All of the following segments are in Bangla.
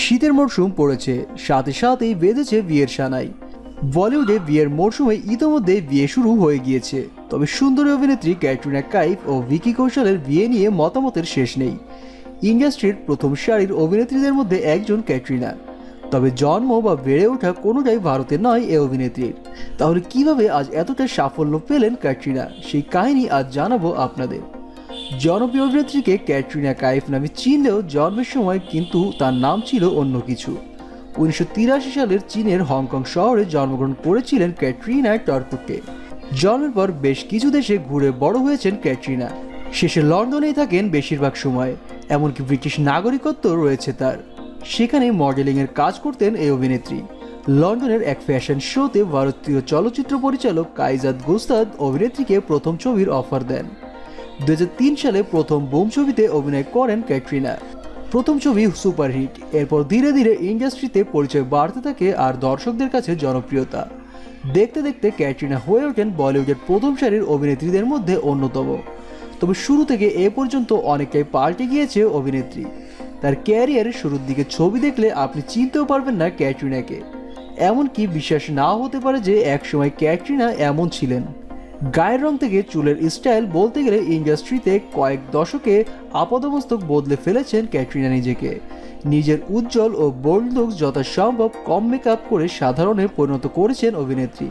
শীতের মরশুম পড়েছে, সাথে সাথেই বেঁধেছে বিয়ের সানাই। বলিউডে বিয়ের মরশুমে ইতোমধ্যে বিয়ে শুরু হয়ে গিয়েছে। তবে সুন্দরী অভিনেত্রী ক্যাটরিনা কাইফ ও ভিকি কৌশলের বিয়ে নিয়ে মতামতের শেষ নেই। ইন্ডাস্ট্রির প্রথম সারির অভিনেত্রীদের মধ্যে একজন ক্যাটরিনা। তবে জন্ম বা বেড়ে ওঠা কোনোটাই ভারতে নয় এ অভিনেত্রীর। তাহলে কিভাবে আজ এতটা সাফল্য পেলেন ক্যাটরিনা, সেই কাহিনী আজ জানাবো আপনাদের। জনপ্রিয় অভিনেত্রীকে ক্যাটরিনা কাইফ নামে চিনলেও জন্মের সময় কিন্তু তার নাম ছিল অন্য কিছু। 1983 সালের চীনের হংকং শহরে জন্মগ্রহণ করেছিলেন ক্যাটরিনা টরকুটে। জন্মের পর বেশ কিছু দেশে ঘুরে বড় হয়েছেন ক্যাটরিনা। শেষে লন্ডনেই থাকেন বেশিরভাগ সময়, এমনকি ব্রিটিশ নাগরিকত্ব রয়েছে তার। সেখানে মডেলিংয়ের কাজ করতেন এই অভিনেত্রী। লন্ডনের এক ফ্যাশন শোতে ভারতীয় চলচ্চিত্র পরিচালক কাইজাদ গোস্তাদ অভিনেত্রীকে প্রথম ছবির অফার দেন। 2003 সালে প্রথম বুম ছবিতে অভিনয় করেন ক্যাটরিনা। প্রথম ছবি সুপারহিট। এরপর ধীরে ধীরে ইন্ডাস্ট্রিতে পরিচয় বাড়তে থাকে আর দর্শকদের কাছে জনপ্রিয়তা। দেখতে দেখতে ক্যাটরিনা হয়ে ওঠেন বলিউডের প্রথম সারির অভিনেত্রীদের মধ্যে অন্যতম। তবে শুরু থেকে এ পর্যন্ত অনেকটাই পাল্টে গিয়েছে অভিনেত্রী। তার ক্যারিয়ারের শুরুর দিকে ছবি দেখলে আপনি চিনতেও পারবেন না ক্যাটরিনাকে। এমনকি বিশ্বাস নাও হতে পারে যে একসময় ক্যাটরিনা এমন ছিলেন। গায়ের রং থেকে চুলের স্টাইল বলতে গেলে ইন্ডাস্ট্রিতে কয়েক দশকে আপাদমস্তক বদলে ফেলেছেন ক্যাটরিনা নিজেকে। নিজের উজ্জ্বল ও বোল্ড লুকস যথাসম্ভব কম মেকআপ করে সাধারণে পরিণত করেছেন অভিনেত্রী।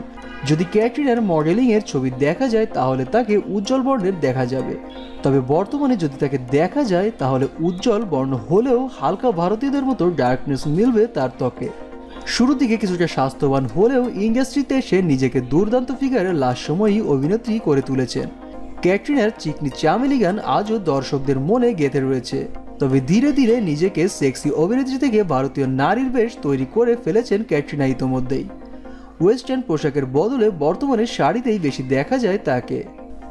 যদি ক্যাটরিনার মডেলিংয়ের ছবি দেখা যায় তাহলে তাকে উজ্জ্বল বর্ণের দেখা যাবে। তবে বর্তমানে যদি তাকে দেখা যায় তাহলে উজ্জ্বল বর্ণ হলেও হালকা ভারতীয়দের মতো ডার্কনেস মিলবে তার ত্বকে। শুরুর দিকে কিছুটা স্বাস্থ্যবান হলেও ইন্ডাস্ট্রিতে এসে নিজেকে দুর্দান্ত ফিগারের লাস্ট সময়ই অভিনেত্রী করে তুলেছেন। ক্যাটরিনার চিকনি চামেলি গান আজও দর্শকদের মনে গেঁথে রয়েছে। তবে ধীরে ধীরে নিজেকে সেক্সি অভিনেত্রী থেকে ভারতীয় নারীর বেশ তৈরি করে ফেলেছেন ক্যাটরিনা ইতোমধ্যেই। ওয়েস্টার্ন পোশাকের বদলে বর্তমানে শাড়িতেই বেশি দেখা যায় তাকে।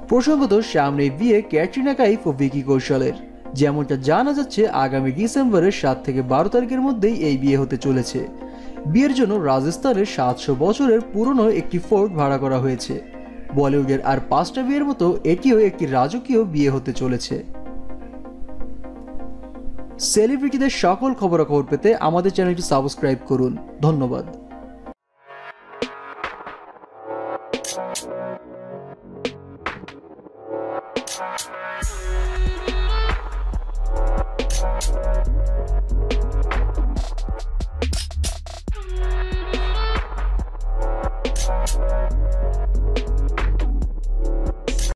প্রসঙ্গত সামনেই বিয়ে ক্যাটরিনা কাইফ ও ভিকি কৌশলের। যেমনটা জানা যাচ্ছে আগামী ডিসেম্বরের 7 থেকে 12 তারিখের মধ্যেই এই বিয়ে হতে চলেছে। বিয়ের জন্য রাজস্থানের 700 বছরের পুরনো একটি ফোর্ট ভাড়া করা হয়েছে। বলিউডের আর 5টা বিয়ের মতো এটিও একটি রাজকীয় বিয়ে হতে চলেছে। সেলিব্রিটিদের সকল খবরাখবর পেতে আমাদের চ্যানেলটি সাবস্ক্রাইব করুন। ধন্যবাদ।